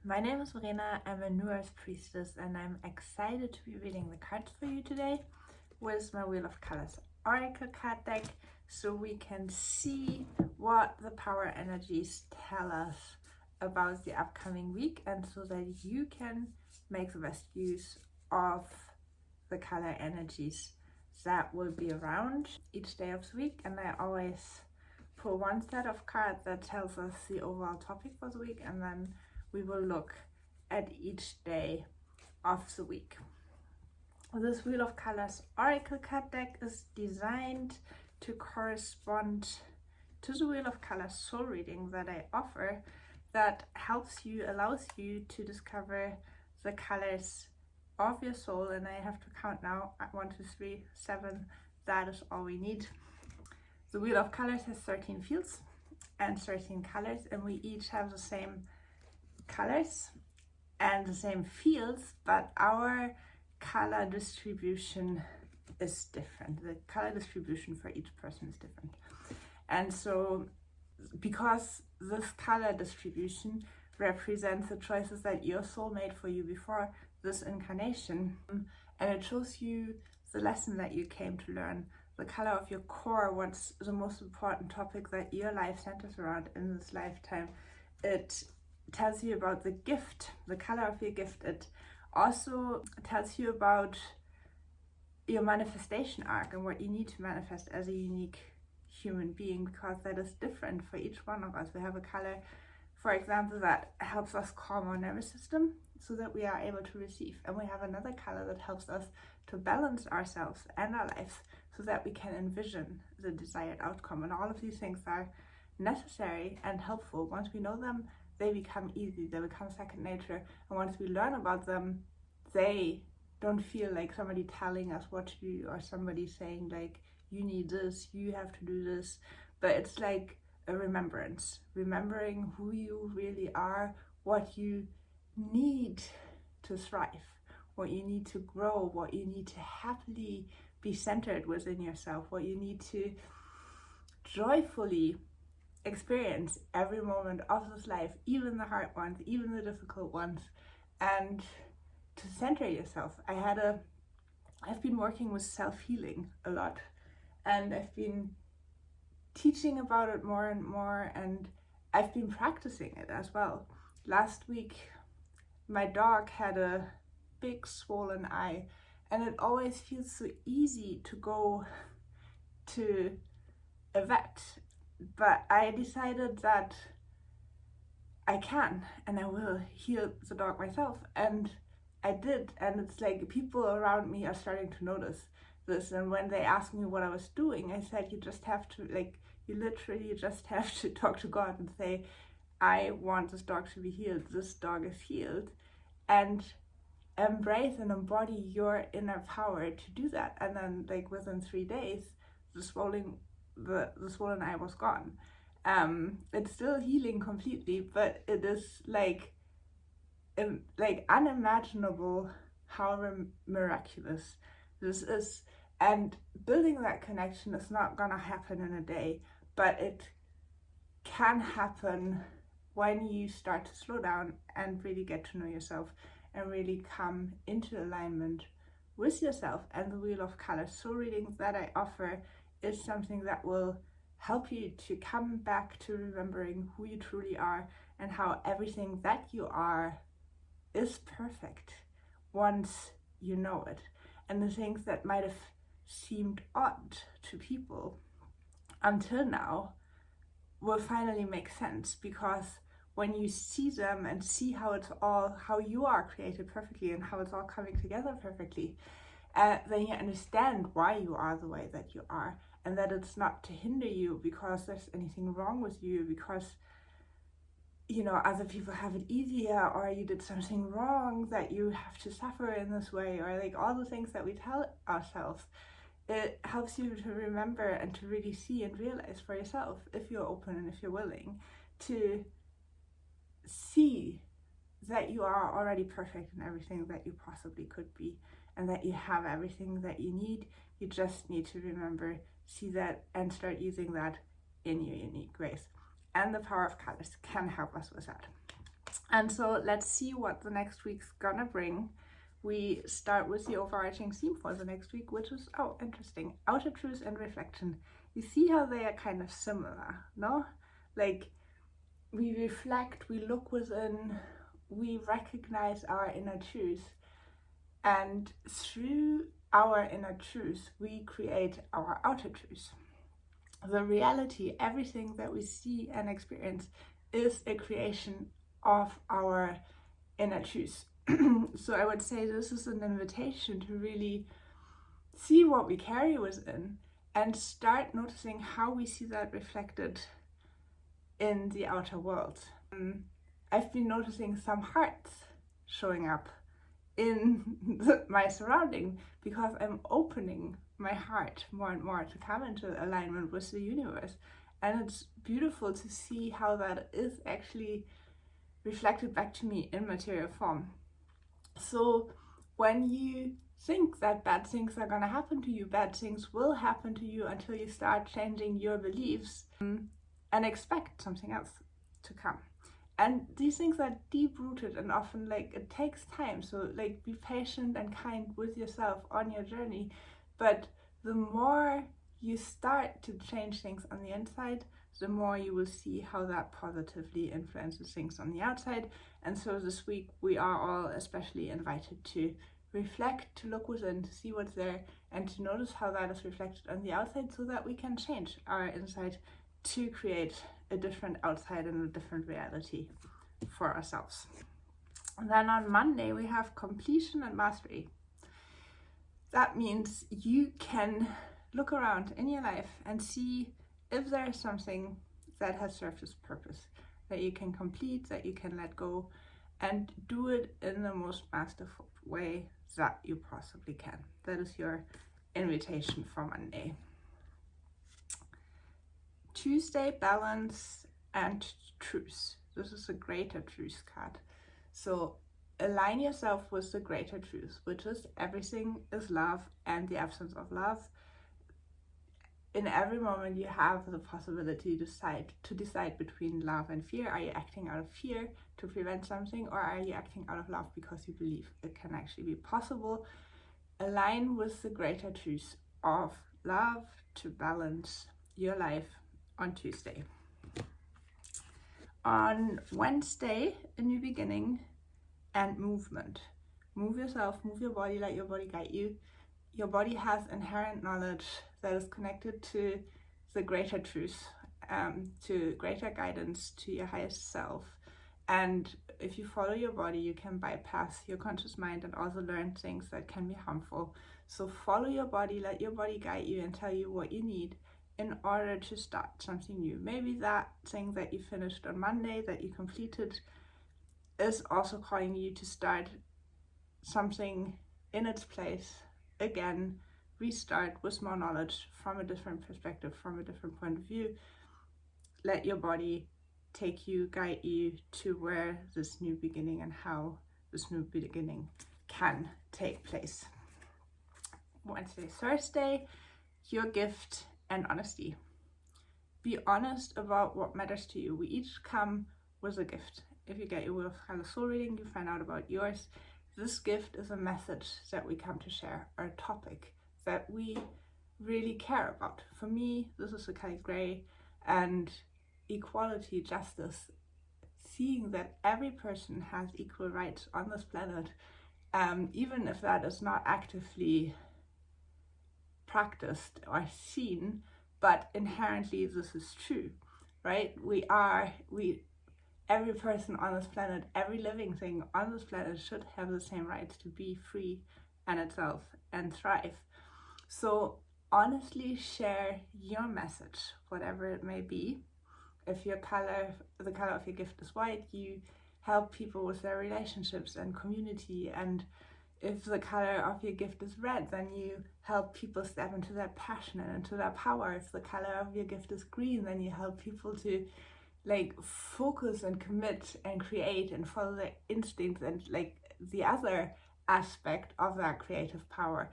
My name is Verena, I'm a New Earth Priestess and I'm excited to be reading the cards for you today with my Wheel of Colors Oracle card deck so we can see what the power energies tell us about the upcoming week and so that you can make the best use of the color energies that will be around each day of the week. And I always pull one set of cards that tells us the overall topic for the week, and then we will look at each day of the week. This Wheel of Colors Oracle card deck is designed to correspond to the Wheel of Colors soul reading that I offer, that allows you to discover the colors of your soul. And I have to count now, 1, 2, 3, 7, that is all we need. The Wheel of Colors has 13 fields and 13 colors, and we each have the same colors and the same fields, but our color distribution is different. The color distribution for each person is different. And so because this color distribution represents the choices that your soul made for you before this incarnation, and it shows you the lesson that you came to learn, the color of your core, what's the most important topic that your life centers around in this lifetime. It tells you about the gift, the color of your gift. It also tells you about your manifestation arc and what you need to manifest as a unique human being, because that is different for each one of us. We have a color, for example, that helps us calm our nervous system so that we are able to receive, and we have another color that helps us to balance ourselves and our lives so that we can envision the desired outcome. And all of these things are necessary and helpful. Once we know them, they become easy, they become second nature, and once we learn about them, they don't feel like somebody telling us what to do or somebody saying like, you need this, you have to do this, but it's like a remembrance, remembering who you really are, what you need to thrive, what you need to grow, what you need to happily be centered within yourself, what you need to joyfully experience every moment of this life, even the hard ones, even the difficult ones, and to center yourself. I've been working with self-healing a lot, and I've been teaching about it more and more, and I've been practicing it as well. Last week, my dog had a big swollen eye, and it always feels so easy to go to a vet, but I decided that I can and I will heal the dog myself, and I did. And it's like people around me are starting to notice this, and when they asked me what I was doing, I said you literally just have to talk to God and say, I want this dog to be healed, this dog is healed, and embrace and embody your inner power to do that. And then like within 3 days, the swollen eye was gone. It's still healing completely, but it is like unimaginable how miraculous this is. And building that connection is not gonna happen in a day, but it can happen when you start to slow down and really get to know yourself and really come into alignment with yourself. And the Wheel of Colors soul reading that I offer is something that will help you to come back to remembering who you truly are and how everything that you are is perfect once you know it. And the things that might have seemed odd to people until now will finally make sense, because when you see them and see how you are created perfectly and how it's all coming together perfectly, then you understand why you are the way that you are, and that it's not to hinder you because there's anything wrong with you, because other people have it easier, or you did something wrong that you have to suffer in this way, or like all the things that we tell ourselves. It helps you to remember and to really see and realize for yourself, if you're open and if you're willing to see that you are already perfect in everything that you possibly could be, and that you have everything that you need. You just need to remember, see that, and start using that in your unique ways. And the power of colors can help us with that. And so let's see what the next week's gonna bring. We start with the overarching theme for the next week, which is, oh, interesting, outer truth and reflection. You see how they are kind of similar, no? Like, we reflect, we look within, we recognize our inner truth, and through our inner truth, we create our outer truth. The reality, everything that we see and experience, is a creation of our inner truth. So I would say this is an invitation to really see what we carry within and start noticing how we see that reflected in the outer world. I've been noticing some hearts showing up in my surrounding because I'm opening my heart more and more to come into alignment with the universe. And it's beautiful to see how that is actually reflected back to me in material form. So when you think that bad things are going to happen to you, bad things will happen to you until you start changing your beliefs and expect something else to come. And these things are deep rooted and often it takes time. So be patient and kind with yourself on your journey. But the more you start to change things on the inside, the more you will see how that positively influences things on the outside. And so this week we are all especially invited to reflect, to look within, to see what's there, and to notice how that is reflected on the outside so that we can change our inside to create a different outside and a different reality for ourselves. And then on Monday we have completion and mastery. That means you can look around in your life and see if there is something that has served its purpose, that you can complete, that you can let go, and do it in the most masterful way that you possibly can. That is your invitation for Monday. Tuesday, balance and truth. This is a greater truth card. So align yourself with the greater truth, which is everything is love and the absence of love. In every moment you have the possibility to decide between love and fear. Are you acting out of fear to prevent something, or are you acting out of love because you believe it can actually be possible? Align with the greater truth of love to balance your life on Tuesday. On Wednesday, a new beginning and movement. Move yourself, move your body, let your body guide you. Your body has inherent knowledge that is connected to the greater truth, to greater guidance, to your highest self. And if you follow your body, you can bypass your conscious mind and also learn things that can be harmful. So follow your body, let your body guide you and tell you what you need in order to start something new. Maybe that thing that you finished on Monday, that you completed, is also calling you to start something in its place again, restart with more knowledge from a different perspective, from a different point of view. Let your body take you, guide you to where this new beginning and how this new beginning can take place. Wednesday, Thursday, your gift and honesty. Be honest about what matters to you. We each come with a gift. If you get your Wheel of Color soul reading, you find out about yours. This gift is a message that we come to share, or a topic that we really care about. For me, this is the color gray, and equality, justice, seeing that every person has equal rights on this planet, even if that is not actively practiced or seen, but inherently this is true, right? Every person on this planet, every living thing on this planet should have the same rights to be free and itself and thrive. So honestly share your message, whatever it may be. If the color of your gift is white, you help people with their relationships and community. And if the color of your gift is red, then you help people step into their passion and into their power. If the color of your gift is green, then you help people to focus and commit and create and follow their instincts and the other aspect of that creative power.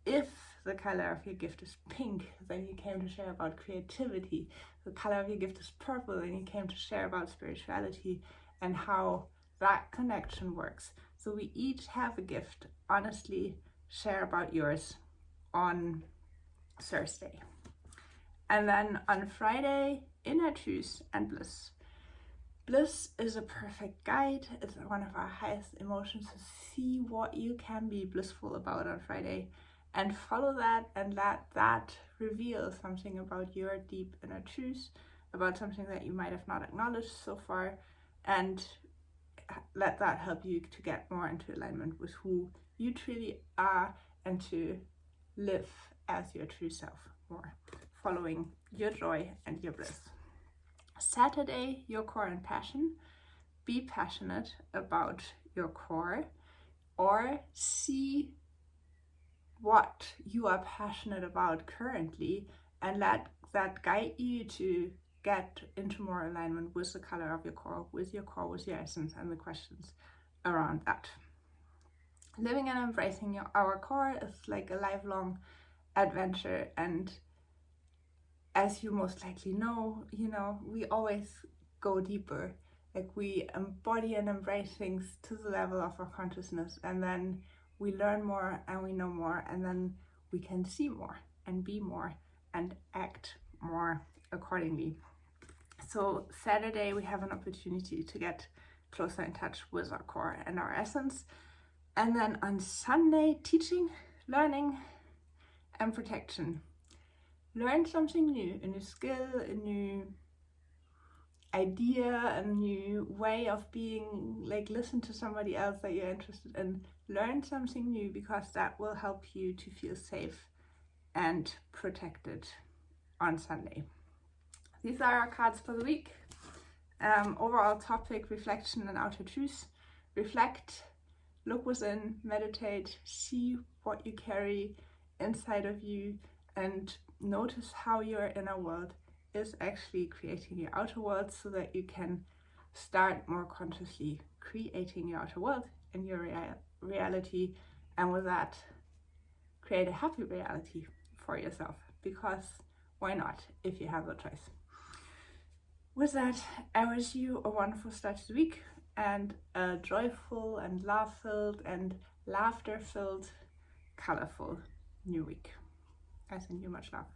If the color of your gift is pink, then you came to share about creativity. The color of your gift is purple, then you came to share about spirituality and how that connection works. So we each have a gift. Honestly, share about yours on Thursday. And then on Friday, inner truth and bliss. Bliss is a perfect guide. It's one of our highest emotions. So see what you can be blissful about on Friday and follow that, and let that reveal something about your deep inner truth, about something that you might have not acknowledged so far, and let that help you to get more into alignment with who you truly are and to live as your true self more, following your joy and your bliss. Saturday, your core and passion. Be passionate about your core, or see what you are passionate about currently and let that guide you to get into more alignment with the color of your core, with your essence, and the questions around that. Living and embracing our core is like a lifelong adventure, and as you most likely know, we always go deeper. Like, we embody and embrace things to the level of our consciousness, and then we learn more and we know more, and then we can see more and be more and act more accordingly. So Saturday, we have an opportunity to get closer in touch with our core and our essence. And then on Sunday, teaching, learning, and protection. Learn something new, a new skill, a new idea, a new way of being. Like, listen to somebody else that you're interested in. Learn something new, because that will help you to feel safe and protected on Sunday. These are our cards for the week. Overall topic: reflection and outer truth. Reflect, look within, meditate, see what you carry inside of you, and notice how your inner world is actually creating your outer world, so that you can start more consciously creating your outer world and your reality, and with that, create a happy reality for yourself, because why not, if you have the choice. With that, I wish you a wonderful start to the week and a joyful and love-filled and laughter-filled, colorful new week. I send you much love.